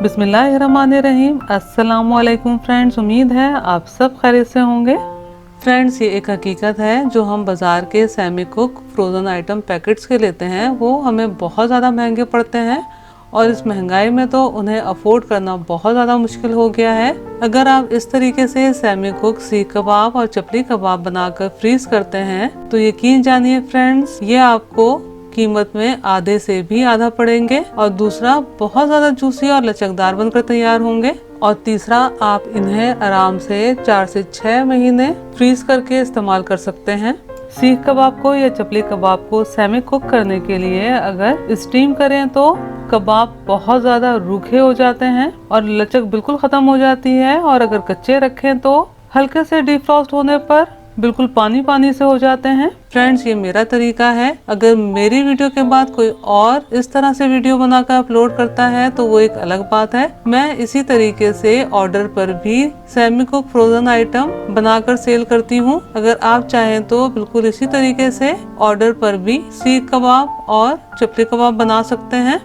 बिस्मिल्लाहिर्रहमानिर्रहीम। अस्सलामुअलैकुम फ्रेंड्स, उम्मीद है आप सब खैरियत से होंगे। फ्रेंड्स, ये एक हकीकत है, जो हम बाज़ार के semi cook frozen item packets के लेते हैं वो हमें बहुत ज़्यादा महंगे पड़ते हैं और इस महंगाई में तो उन्हें अफोर्ड करना बहुत ज़्यादा मुश्किल हो गया है। अगर आप इस तरीके से सेमी कुक सीख कबाब और चपली कबाब बनाकर फ्रीज करते हैं तो यकीन जानिए फ्रेंड्स, ये आपको कीमत में आधे से भी आधा पड़ेंगे और दूसरा बहुत ज्यादा जूसी और लचकदार बनकर तैयार होंगे और तीसरा आप इन्हें आराम से 4 से 6 महीने फ्रीज करके इस्तेमाल कर सकते हैं। सीख कबाब को या चपली कबाब को सेमी कुक करने के लिए अगर स्टीम करें तो कबाब बहुत ज्यादा रूखे हो जाते हैं और लचक बिल्कुल खत्म हो जाती है, और अगर कच्चे रखें तो हल्के से डिफ्रॉस्ट होने पर बिल्कुल पानी पानी से हो जाते हैं। फ्रेंड्स, ये मेरा तरीका है। अगर मेरी वीडियो के बाद कोई और इस तरह से वीडियो बनाकर अपलोड करता है तो वो एक अलग बात है। मैं इसी तरीके से ऑर्डर पर भी सेमी कुक फ्रोजन आइटम बनाकर सेल करती हूँ। अगर आप चाहें तो बिल्कुल इसी तरीके से ऑर्डर पर भी सीख कबाब और चपली कबाब बना सकते हैं।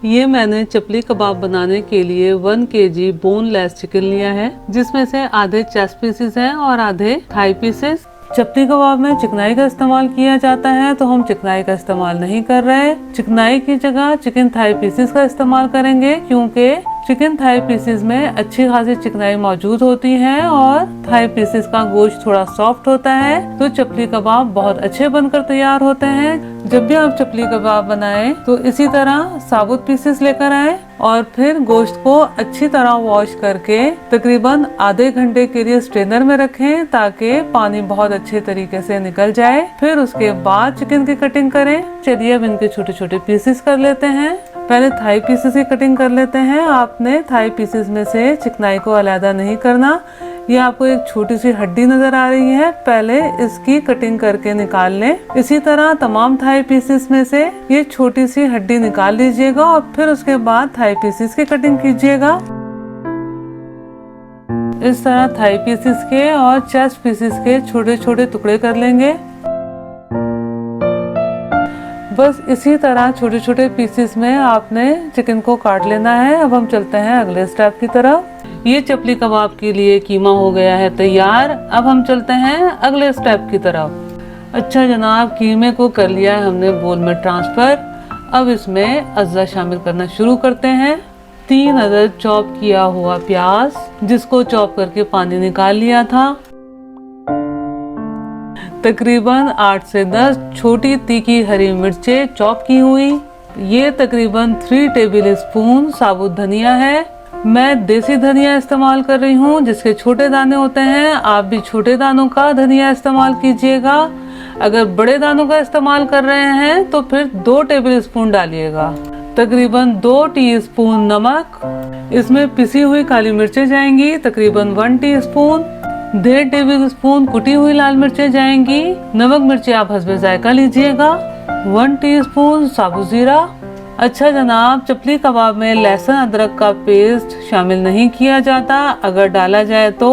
ये मैंने चपली कबाब बनाने के लिए 1 kg बोनलेस चिकन लिया है, जिसमें से आधे चेस्ट पीसेस हैं और आधे थाई पीसेस। चपली कबाब में चिकनाई का इस्तेमाल किया जाता है तो हम चिकनाई का इस्तेमाल नहीं कर रहे। चिकनाई की जगह चिकन थाई पीसेस का इस्तेमाल करेंगे, क्योंकि चिकन थाई पीसेस में अच्छी खासी चिकनाई मौजूद होती है और थाई पीसेस का गोश्त थोड़ा सॉफ्ट होता है, तो चपली कबाब बहुत अच्छे बनकर तैयार होते हैं। जब भी आप चपली कबाब बनाएं तो इसी तरह साबुत पीसेस लेकर आएं और फिर गोश्त को अच्छी तरह वॉश करके तकरीबन आधे घंटे के लिए स्ट्रेनर में रखें ताकि पानी बहुत अच्छे तरीके से निकल जाए। फिर उसके बाद चिकन की कटिंग करें। चलिए अब इनके छोटे छोटे पीसेस कर लेते हैं। पहले थाई पीसेस की कटिंग कर लेते हैं। आपने थाई पीसेस में से चिकनाई को अलग नहीं करना। ये आपको एक छोटी सी हड्डी नजर आ रही है, पहले इसकी कटिंग करके निकाल लें। इसी तरह तमाम थाई पीसेस में से ये छोटी सी हड्डी निकाल लीजिएगा और फिर उसके बाद थाई पीसेस की कटिंग कीजिएगा। इस तरह थाई पीसेस के और चेस्ट पीसेस के छोटे छोटे टुकड़े कर लेंगे। बस इसी तरह छोटे छोटे पीसेस में आपने चिकन को काट लेना है। अब हम चलते हैं अगले स्टेप की तरफ। ये चपली कबाब के लिए कीमा हो गया है तैयार। अब हम चलते हैं अगले स्टेप की तरफ। अच्छा जनाब, कीमे को कर लिया है हमने बोल में ट्रांसफर। अब इसमें अज्जा शामिल करना शुरू करते हैं। 3 अदद चॉप किया हुआ प्याज, जिसको चॉप करके पानी निकाल लिया था। तकरीबन 8 से 10 छोटी तीखी हरी मिर्चें चॉप की हुई। ये तकरीबन 3 टेबल स्पून साबुत धनिया है। मैं देसी धनिया इस्तेमाल कर रही हूँ, जिसके छोटे दाने होते हैं। आप भी छोटे दानों का धनिया इस्तेमाल कीजिएगा। अगर बड़े दानों का इस्तेमाल कर रहे हैं तो फिर 2 टेबल स्पून डालिएगा। तकरीबन 2 टीस्पून नमक। इसमें पिसी हुई काली मिर्चें जाएंगी तकरीबन 1 टीस्पून। 1.5 टेबल स्पून कुटी हुई लाल मिर्चें जाएंगी। नमक मिर्चें आप हस्बे जायका लीजिएगा। 1 टीस्पून साबुत जीरा। अच्छा जनाब, चपली कबाब में लहसुन अदरक का पेस्ट शामिल नहीं किया जाता। अगर डाला जाए तो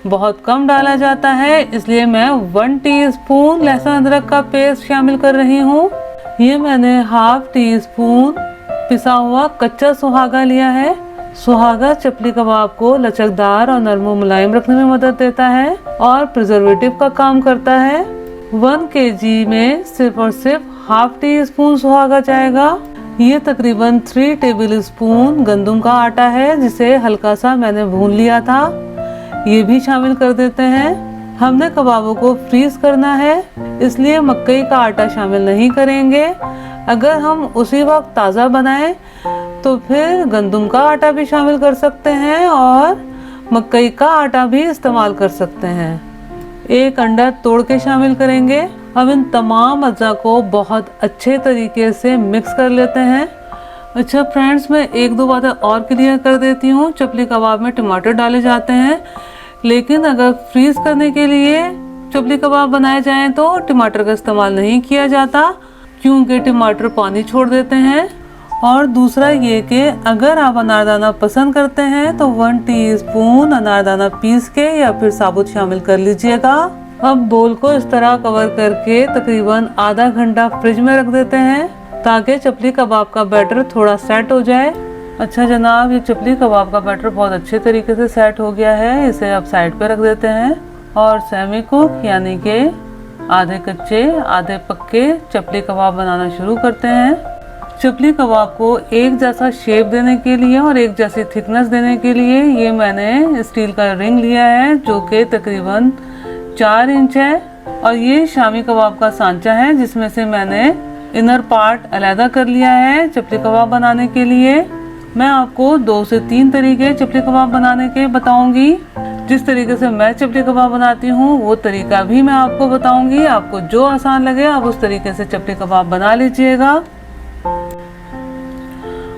बहुत कम डाला जाता है, इसलिए मैं 1 टीस्पून लहसुन अदरक का पेस्ट शामिल कर रही हूँ। ये मैंने 1/2 टीस्पून पिसा हुआ कच्चा सुहागा लिया है। सुहागा चपली कबाब को लचकदार और नरम मुलायम रखने में मदद देता है और प्रिजर्वेटिव का काम करता है। 1 kg में सिर्फ और सिर्फ 1/2 टीस्पून सुहागा जाएगा। ये तकरीबन 3 टेबल स्पून गंदम का आटा है, जिसे हल्का सा मैंने भून लिया था। ये भी शामिल कर देते हैं। हमने कबाबों को फ्रीज करना है, इसलिए मकई का आटा शामिल नहीं करेंगे। अगर हम उसी वक्त ताज़ा बनाएं तो फिर गंदम का आटा भी शामिल कर सकते हैं और मकई का आटा भी इस्तेमाल कर सकते हैं। 1 अंडा तोड़ के शामिल करेंगे। अब इन तमाम अज्जा को बहुत अच्छे तरीके से मिक्स कर लेते हैं। अच्छा फ्रेंड्स, मैं 1-2 बातें और क्लियर कर देती हूँ। चपली कबाब में टमाटर डाले जाते हैं, लेकिन अगर फ्रीज करने के लिए चपली कबाब बनाए जाएं तो टमाटर का इस्तेमाल नहीं किया जाता, क्योंकि टमाटर पानी छोड़ देते हैं। और दूसरा ये कि अगर आप अनारदाना पसंद करते हैं तो 1 टीस्पून अनारदाना पीस के या फिर साबुत शामिल कर लीजिएगा। अब बोल को इस तरह कवर करके तकरीबन आधा घंटा फ्रिज में रख देते हैं ताकि चपली कबाब का बैटर थोड़ा सेट हो जाए। अच्छा जनाब, ये चपली कबाब का बैटर बहुत अच्छे तरीके से सेट हो गया है। इसे अब साइड पे रख देते हैं और सेमी कुक यानी कि आधे कच्चे आधे पक्के चपली कबाब बनाना शुरू करते हैं। चपली कबाब को एक जैसा शेप देने के लिए और एक जैसी थिकनेस देने के लिए ये मैंने स्टील का रिंग लिया है जो कि तकरीबन 4 इंच है, और ये शामी कबाब का सांचा है जिसमें से मैंने इनर पार्ट अलहदा कर लिया है चपली कबाब बनाने के लिए। मैं आपको 2 से 3 तरीके चपली कबाब बनाने के बताऊंगी। जिस तरीके से मैं चपली कबाब बनाती हूँ वो तरीका भी मैं आपको बताऊंगी। आपको जो आसान लगे आप उस तरीके से चपली कबाब बना लीजिएगा।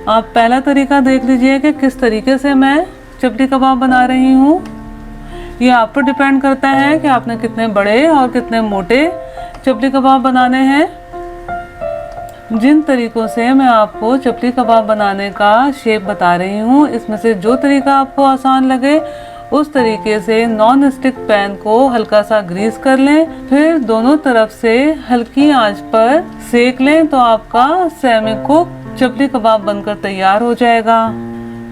आप पहला तरीका देख लीजिए कि किस तरीके से मैं चपली कबाब बना रही हूँ। ये आप पर डिपेंड करता है कि आपने कितने बड़े और कितने मोटे चपली कबाब बनाने हैं। जिन तरीकों से मैं आपको चपली कबाब बनाने का शेप बता रही हूँ, इसमें से जो तरीका आपको आसान लगे उस तरीके से नॉन स्टिक पैन को हल्का सा ग्रीस कर लें, फिर दोनों तरफ से हल्की आंच पर सेक लें तो आपका सेमी कुक चपली कबाब बनकर तैयार हो जाएगा।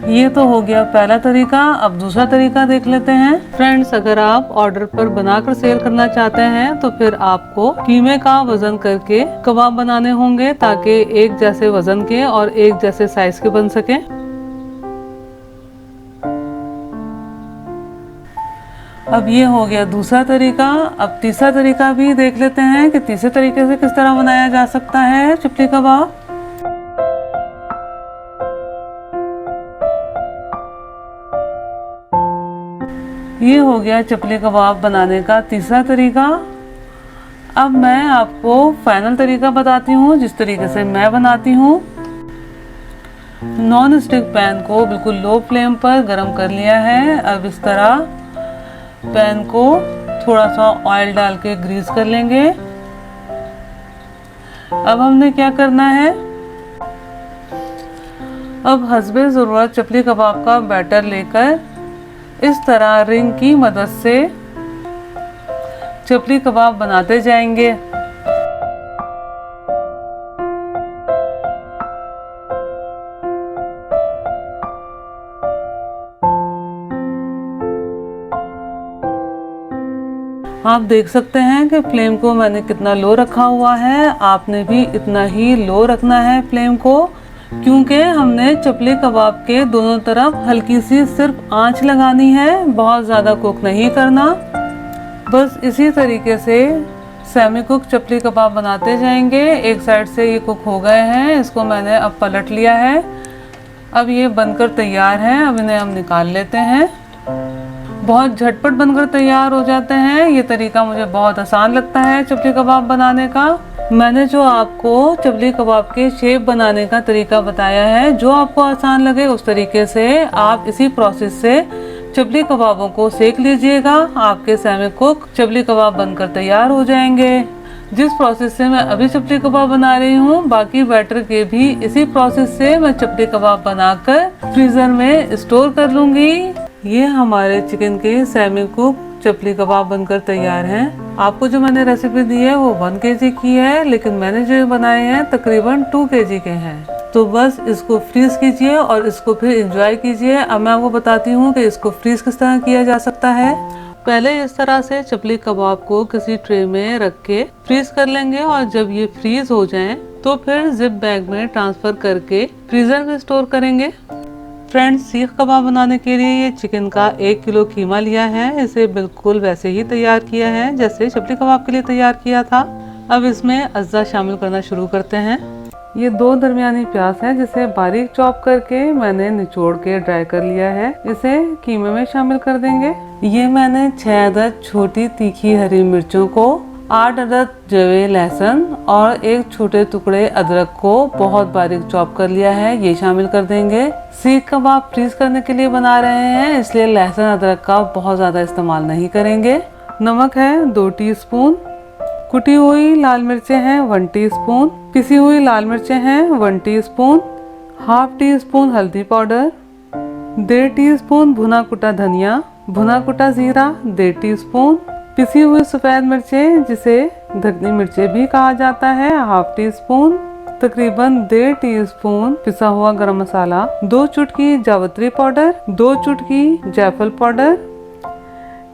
ये तो हो गया पहला तरीका। अब दूसरा तरीका देख लेते हैं। फ्रेंड्स, अगर आप ऑर्डर पर बनाकर सेल करना चाहते हैं तो फिर आपको कीमे का वजन करके कबाब बनाने होंगे ताकि एक जैसे वजन के और एक जैसे साइज के बन सके। अब ये हो गया दूसरा तरीका। अब तीसरा तरीका भी देख लेते हैं कि तीसरे तरीके से किस तरह बनाया जा सकता है चपली कबाब। ये हो गया चपली कबाब बनाने का तीसरा तरीका। अब मैं आपको फाइनल तरीका बताती हूँ जिस तरीके से मैं बनाती हूँ। नॉन स्टिक पैन को बिल्कुल लो फ्लेम पर गरम कर लिया है। अब इस तरह पैन को थोड़ा सा ऑयल डाल के ग्रीस कर लेंगे। अब हमने क्या करना है, अब हस्बे ज़रूरत चपली कबाब का बैटर लेकर इस तरह रिंग की मदद से चपली कबाब बनाते जाएंगे। आप देख सकते हैं कि फ्लेम को मैंने कितना लो रखा हुआ है। आपने भी इतना ही लो रखना है फ्लेम को, क्योंकि हमने चपली कबाब के दोनों तरफ हल्की सी सिर्फ आंच लगानी है, बहुत ज़्यादा कुक नहीं करना। बस इसी तरीके से सेमी कुक चपली कबाब बनाते जाएंगे। एक साइड से ये कुक हो गए हैं, इसको मैंने अब पलट लिया है। अब ये बनकर तैयार हैं। अब इन्हें हम निकाल लेते हैं। बहुत झटपट बनकर तैयार हो जाते हैं। ये तरीका मुझे बहुत आसान लगता है चपली कबाब बनाने का। मैंने जो आपको चपली कबाब के शेप बनाने का तरीका बताया है, जो आपको आसान लगे उस तरीके से आप इसी प्रोसेस से चपली कबाबों को सेक लीजिएगा। आपके सेमी कुक चपली कबाब बनकर तैयार हो जाएंगे। जिस प्रोसेस से मैं अभी चपली कबाब बना रही हूँ, बाकी बैटर के भी इसी प्रोसेस से मैं चपली कबाब बनाकर फ्रीजर में स्टोर कर लूंगी। ये हमारे चिकन के सेमी कुक चपली कबाब बनकर तैयार हैं। आपको जो मैंने रेसिपी दी है वो 1 kg की है, लेकिन मैंने जो बनाए हैं तकरीबन 2 kg के हैं। तो बस इसको फ्रीज कीजिए और इसको फिर एंजॉय कीजिए। अब मैं आपको बताती हूँ कि इसको फ्रीज किस तरह किया जा सकता है। पहले इस तरह से चपली कबाब को किसी ट्रे में रख के फ्रीज कर लेंगे और जब ये फ्रीज हो जाएं तो फिर जिप बैग में ट्रांसफर करके फ्रीजर में स्टोर करेंगे। फ्रेंड्स, सीख कबाब बनाने के लिए ये चिकन का 1 किलो कीमा लिया है। इसे बिल्कुल वैसे ही तैयार किया है जैसे चपली कबाब के लिए तैयार किया था। अब इसमें अज्जा शामिल करना शुरू करते हैं। ये 2 दरमियानी प्याज है जिसे बारीक चॉप करके मैंने निचोड़ के ड्राई कर लिया है। इसे कीमे में शामिल कर देंगे। ये मैंने 6 अदद छोटी तीखी हरी मिर्चों को, 8 अदद जवे लहसुन और 1 छोटे टुकड़े अदरक को बहुत बारीक चॉप कर लिया है, ये शामिल कर देंगे। सीख कबाब फ्रीज करने के लिए बना रहे हैं, इसलिए लहसुन अदरक का बहुत ज़्यादा इस्तेमाल नहीं करेंगे। नमक है 2 टीस्पून, कुटी हुई लाल मिर्चें हैं 1 टीस्पून, पिसी हुई लाल मिर्चें हैं 1 टीस्पून, हाफ टी स्पून हल्दी पाउडर, 1.5 टीस्पून भुना कुटा धनिया, भुना कुटा जीरा 1.5 टीस्पून, पिसी हुई सफ़ेद मिर्चें जिसे धकनी मिर्चें भी कहा जाता है 1/2 टीस्पून, तकरीबन 1.5 टीस्पून पिसा हुआ गरम मसाला, 2 चुटकी जावित्री पाउडर, 2 चुटकी जायफल पाउडर,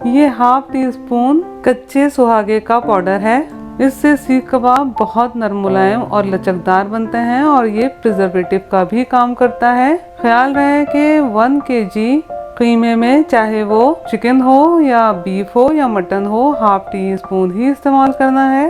ये ½ टीस्पून कच्चे सुहागे का पाउडर है। इससे सीख कबाब बहुत नरम, मुलायम और लचकदार बनते हैं और ये प्रिजर्वेटिव का भी काम करता है। ख्याल रहे कि 1 kg कीमे में चाहे वो चिकन हो या बीफ हो या मटन हो, ½ टीस्पून ही इस्तेमाल करना है।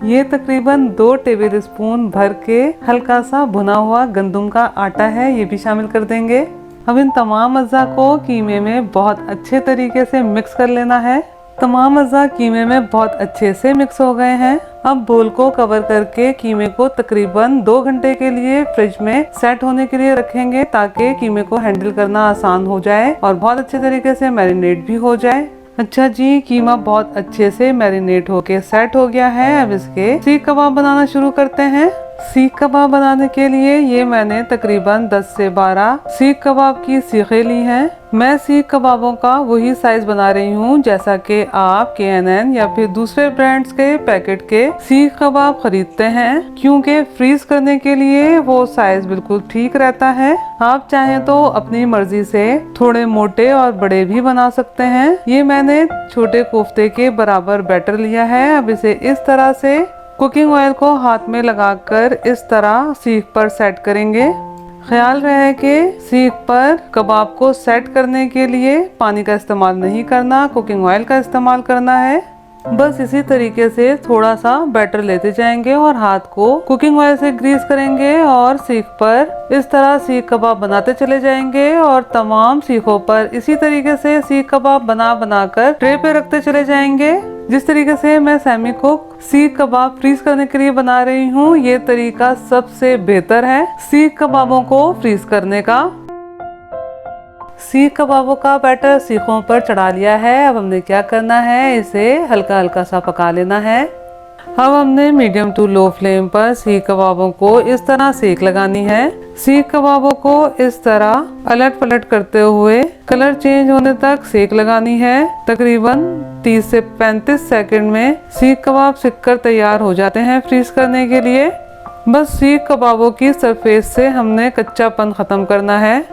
ये तकरीबन 2 टेबल स्पून भर के हल्का सा भुना हुआ गंदम का आटा है, ये भी शामिल कर देंगे। अब इन तमाम अज्जा को कीमे में बहुत अच्छे तरीके से मिक्स कर लेना है। तमाम अज्जा कीमे में बहुत अच्छे से मिक्स हो गए हैं। अब बोल को कवर करके कीमे को तकरीबन 2 घंटे के लिए फ्रिज में सेट होने के लिए रखेंगे, ताकि कीमे को हैंडल करना आसान हो जाए और बहुत अच्छे तरीके से मैरिनेट भी हो जाए। अच्छा जी, कीमा बहुत अच्छे से मैरिनेट होके सेट हो गया है। अब इसके सीख कबाब बनाना शुरू करते हैं। सीख कबाब बनाने के लिए ये मैंने तकरीबन 10 से 12 सीख कबाब की सीखें ली हैं। मैं सीख कबाबों का वही साइज बना रही हूँ जैसा कि आप KNN या फिर दूसरे ब्रांड्स के पैकेट के सीख कबाब खरीदते हैं, क्योंकि फ्रीज करने के लिए वो साइज बिल्कुल ठीक रहता है। आप चाहें तो अपनी मर्जी से थोड़े मोटे और बड़े भी बना सकते हैं। ये मैंने छोटे कोफ्ते के बराबर बैटर लिया है। अब इसे इस तरह से कुकिंग ऑयल को हाथ में लगाकर इस तरह सीख पर सेट करेंगे। ख्याल रहे कि सीख पर कबाब को सेट करने के लिए पानी का इस्तेमाल नहीं करना, कुकिंग ऑयल का इस्तेमाल करना है। बस इसी तरीके से थोड़ा सा बैटर लेते जाएंगे और हाथ को कुकिंग ऑयल से ग्रीस करेंगे और सीख पर इस तरह सीख कबाब बनाते चले जाएंगे और तमाम सीखों पर इसी तरीके से सीख कबाब बना कर ट्रे पे रखते चले जाएंगे। जिस तरीके से मैं सेमी कुक सीख कबाब फ्रीज करने के लिए बना रही हूँ, ये तरीका सबसे बेहतर है सीख कबाबों को फ्रीज करने का। सीख कबाबों का बैटर सीखों पर चढ़ा लिया है। अब हमने क्या करना है, इसे हल्का हल्का सा पका लेना है। अब हमने मीडियम टू लो फ्लेम पर सीख कबाबों को इस तरह सेक लगानी है। सीख कबाबों को इस तरह अलट पलट करते हुए कलर चेंज होने तक सेक लगानी है। तकरीबन 30 से 35 सेकंड में सीख कबाब सिककर तैयार हो जाते हैं फ्रीज करने के लिए। बस सीख कबाबों की सरफेस से हमने कच्चापन खत्म करना है,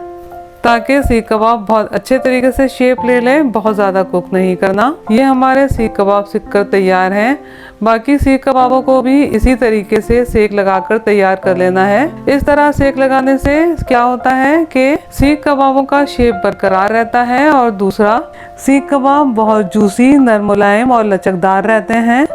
ताकि सीख कबाब बहुत अच्छे तरीके से शेप ले ले, बहुत ज़्यादा कुक नहीं करना। ये हमारे सीख कबाब सिककर तैयार हैं। बाकी सीख कबाबों को भी इसी तरीके से सेक लगाकर तैयार कर लेना है। इस तरह सेक लगाने से क्या होता है कि सीख कबाबों का शेप बरकरार रहता है और दूसरा सीख कबाब बहुत जूसी, नरम, मुलायम और लचकदार रहते हैं।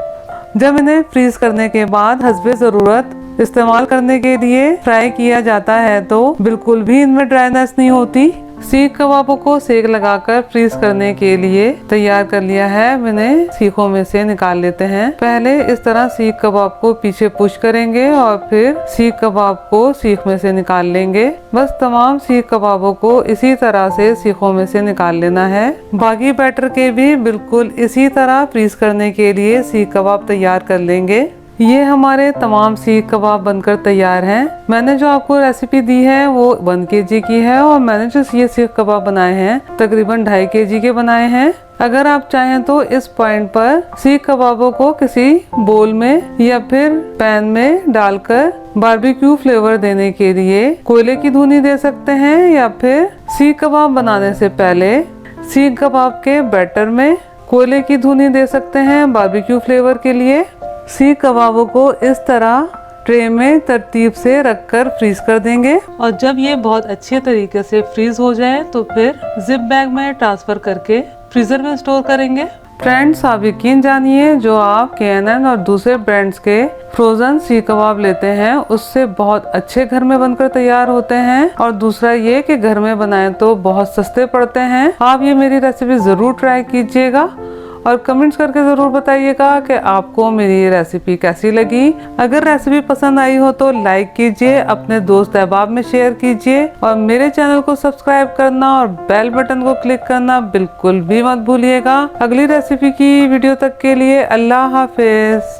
जब इन्हें फ्रीज करने के बाद हस्बे ज़रूरत इस्तेमाल करने के लिए फ्राई किया जाता है तो बिल्कुल भी इनमें ड्राईनेस नहीं होती। सीख कबाबों को सेक लगाकर फ्रीज करने के लिए तैयार कर लिया है। मैंने सीखों में से निकाल लेते हैं। पहले इस तरह सीख कबाब को पीछे पुश करेंगे और फिर सीख कबाब को सीख में से निकाल लेंगे। बस तमाम सीख कबाबों को इसी तरह से सीखों में से निकाल लेना है। बाकी बैटर के भी बिल्कुल इसी तरह फ्रीज करने के लिए सीख कबाब तैयार कर लेंगे। ये हमारे तमाम सीख कबाब बनकर तैयार हैं। मैंने जो आपको रेसिपी दी है वो 1 kg की है और मैंने जो ये सीख कबाब बनाए हैं तकरीबन 2.5 kg के बनाए हैं। अगर आप चाहें तो इस पॉइंट पर सीख कबाबों को किसी बोल में या फिर पैन में डालकर बारबेक्यू फ्लेवर देने के लिए कोयले की धुनी दे सकते हैं, या फिर सीख कबाब बनाने से पहले सीख कबाब के बैटर में कोयले की धुनी दे सकते हैं बारबेक्यू फ्लेवर के लिए। सीख कबाबों को इस तरह ट्रे में तरतीब से रखकर फ्रीज कर देंगे और जब ये बहुत अच्छे तरीके से फ्रीज हो जाए तो फिर जिप बैग में ट्रांसफर करके फ्रीजर में स्टोर करेंगे। फ्रेंड्स, आप यकीन जानिए, जो आप KNN और दूसरे ब्रांड्स के फ्रोजन सीख कबाब लेते हैं उससे बहुत अच्छे घर में बनकर तैयार होते हैं और दूसरा ये कि घर में बनाएं तो बहुत सस्ते पड़ते हैं। आप ये मेरी रेसिपी ज़रूर ट्राई कीजिएगा और कमेंट्स करके ज़रूर बताइएगा कि आपको मेरी ये रेसिपी कैसी लगी। अगर रेसिपी पसंद आई हो तो लाइक कीजिए, अपने दोस्त अहबाब में शेयर कीजिए और मेरे चैनल को सब्सक्राइब करना और बेल बटन को क्लिक करना बिल्कुल भी मत भूलिएगा। अगली रेसिपी की वीडियो तक के लिए अल्लाह हाफिज।